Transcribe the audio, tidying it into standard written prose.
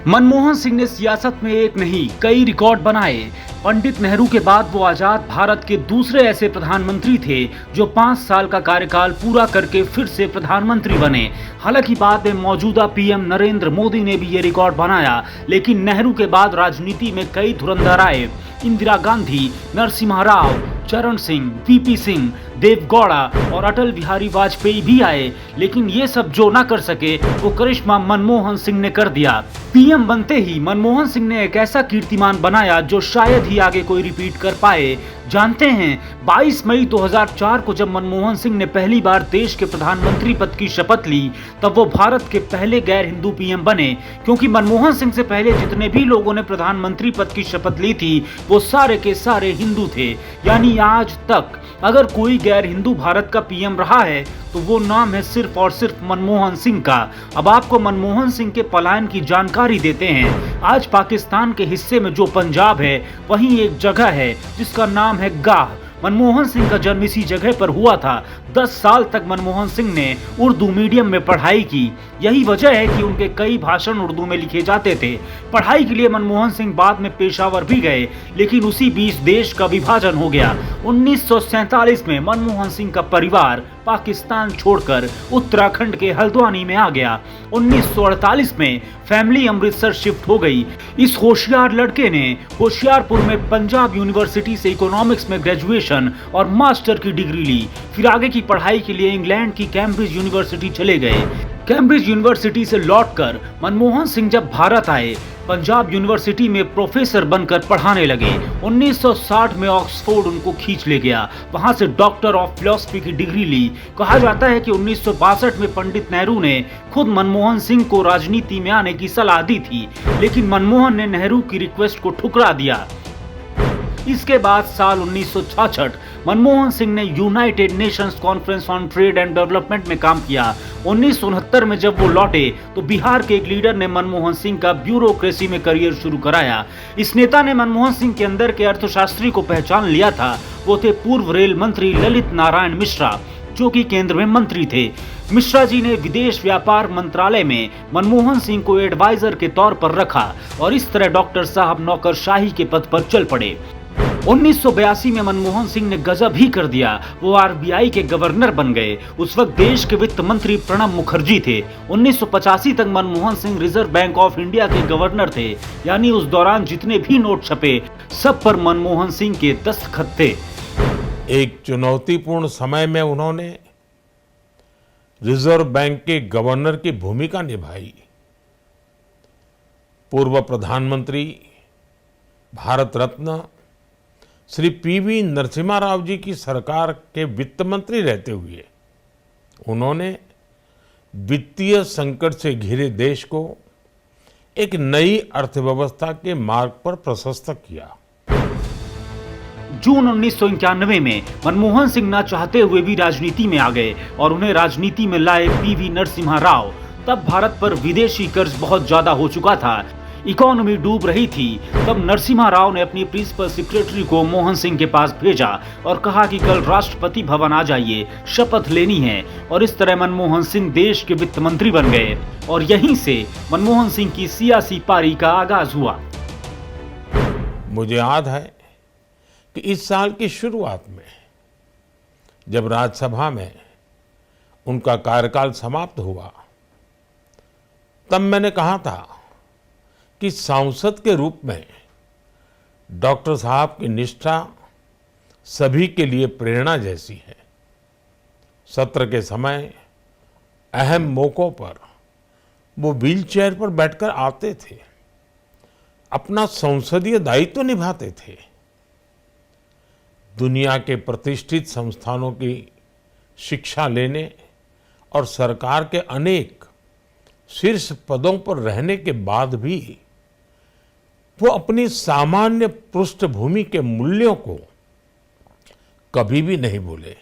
मनमोहन सिंह ने सियासत में एक नहीं कई रिकॉर्ड बनाए। पंडित नेहरू के बाद वो आजाद भारत के दूसरे ऐसे प्रधानमंत्री थे जो 5 साल का कार्यकाल पूरा करके फिर से प्रधानमंत्री बने। हालांकि बाद में मौजूदा पीएम नरेंद्र मोदी ने भी ये रिकॉर्ड बनाया, लेकिन नेहरू के बाद राजनीति में कई धुरंधर आए। इंदिरा गांधी, नरसिम्हा राव, चरण सिंह, वीपी सिंह, देवगौड़ा और अटल बिहारी वाजपेयी भी आए, लेकिन ये सब जो ना कर सके वो करिश्मा मनमोहन सिंह ने कर दिया। पीएम बनते ही मनमोहन सिंह ने एक ऐसा कीर्तिमान बनाया जो शायद ही आगे कोई रिपीट कर पाए। जानते हैं, 22 मई 2004 को जब मनमोहन सिंह ने पहली बार देश के प्रधानमंत्री पद की शपथ ली, तब वो भारत के पहले गैर हिंदू पीएम बने, क्योंकि मनमोहन सिंह से पहले जितने भी लोगों ने प्रधानमंत्री पद की शपथ ली थी वो सारे के सारे हिंदू थे। यानी आज तक अगर कोई गैर हिंदू भारत का पीएम रहा है तो वो नाम है सिर्फ और सिर्फ मनमोहन सिंह का। अब आपको मनमोहन सिंह के पलायन की जानकारी देते हैं। आज पाकिस्तान के हिस्से में जो पंजाब है, वहीं एक जगह है जिसका नाम है गाह। मनमोहन सिंह का जन्म इसी जगह पर हुआ था। 10 साल तक मनमोहन सिंह ने उर्दू मीडियम में पढ़ाई की। यही वजह है कि उनके कई भाषण उर्दू में लिखे जाते थे। पढ़ाई के लिए मनमोहन सिंह बाद में पेशावर भी गए, लेकिन उसी बीच देश का विभाजन हो गया। 1947 में मनमोहन सिंह का परिवार पाकिस्तान छोड़कर उत्तराखंड के हल्द्वानी में आ गया। 1948 में फैमिली अमृतसर शिफ्ट हो गई। इस होशियार लड़के ने होशियारपुर में पंजाब यूनिवर्सिटी से इकोनॉमिक्स में ग्रेजुएशन और मास्टर की डिग्री ली। फिर आगे की पढ़ाई के लिए इंग्लैंड की कैम्ब्रिज यूनिवर्सिटी चले गए। कैम्ब्रिज यूनिवर्सिटी से लौटकर मनमोहन सिंह जब भारत आए, पंजाब यूनिवर्सिटी में प्रोफेसर बनकर पढ़ाने लगे। 1960 में ऑक्सफोर्ड उनको खींच ले गया। वहां से डॉक्टर ऑफ फिलॉसफी की डिग्री ली। कहा जाता है कि 1962 में पंडित नेहरू ने खुद मनमोहन सिंह को राजनीति में आने की सलाह दी थी, लेकिन मनमोहन ने नेहरू की रिक्वेस्ट को ठुकरा दिया। इसके बाद साल 1966 मनमोहन सिंह ने United Nations conference on trade and development में काम किया। 1969 में जब वो लौटे तो बिहार के एक लीडर ने मनमोहन सिंह का ब्यूरोक्रेसी में करियर शुरू कराया। इस नेता ने मनमोहन सिंह के अंदर के अर्थशास्त्री को पहचान लिया था। वो थे पूर्व रेल मंत्री ललित नारायण मिश्रा, जो कि केंद्र में मंत्री थे। मिश्रा जी ने विदेश व्यापार मंत्रालय में मनमोहन सिंह को एडवाइजर के तौर पर रखा और इस तरह डॉक्टर साहब नौकरशाही के पद पर चल पड़े। 1982 में मनमोहन सिंह ने गजब ही कर दिया। वो आरबीआई के गवर्नर बन गए। उस वक्त देश के वित्त मंत्री प्रणब मुखर्जी थे। 1985 तक Manmohan Singh reserve bank of India के गवर्नर थे। यानी उस दौरान जितने भी नोट छपे सब पर मनमोहन सिंह के दस्तखत थे। एक चुनौतीपूर्ण समय में उन्होंने रिजर्व बैंक के गवर्नर की भूमिका निभाई। पूर्व प्रधानमंत्री, भारत रत्न श्री पीवी नरसिम्हा राव जी की सरकार के वित्त मंत्री रहते हुए उन्होंने वित्तीय संकट से घिरे देश को एक नई अर्थव्यवस्था के मार्ग पर प्रशस्त किया। जून 1991 में मनमोहन सिंह न चाहते हुए भी राजनीति में आ गए और उन्हें राजनीति में लाए पीवी नरसिम्हा राव। तब भारत पर विदेशी कर्ज बहुत ज्यादा हो चुका था, इकोनॉमी डूब रही थी। तब नरसिम्हा राव ने अपनी प्रिंसिपल सेक्रेटरी को मोहन सिंह के पास भेजा और कहा कि कल राष्ट्रपति भवन आ जाइए, शपथ लेनी है। और इस तरह मनमोहन सिंह देश के वित्त मंत्री बन गए और यहीं से मनमोहन सिंह की सियासी पारी का आगाज हुआ। मुझे याद है कि इस साल की शुरुआत में जब राज्यसभा में उनका कार्यकाल समाप्त हुआ, तब मैंने कहा था कि सांसद के रूप में डॉक्टर साहब की निष्ठा सभी के लिए प्रेरणा जैसी है। सत्र के समय अहम मौकों पर वो व्हीलचेयर पर बैठकर आते थे, अपना संसदीय दायित्व निभाते थे। दुनिया के प्रतिष्ठित संस्थानों की शिक्षा लेने और सरकार के अनेक शीर्ष पदों पर रहने के बाद भी वो अपनी सामान्य पृष्ठभूमि के मूल्यों को कभी भी नहीं भूले।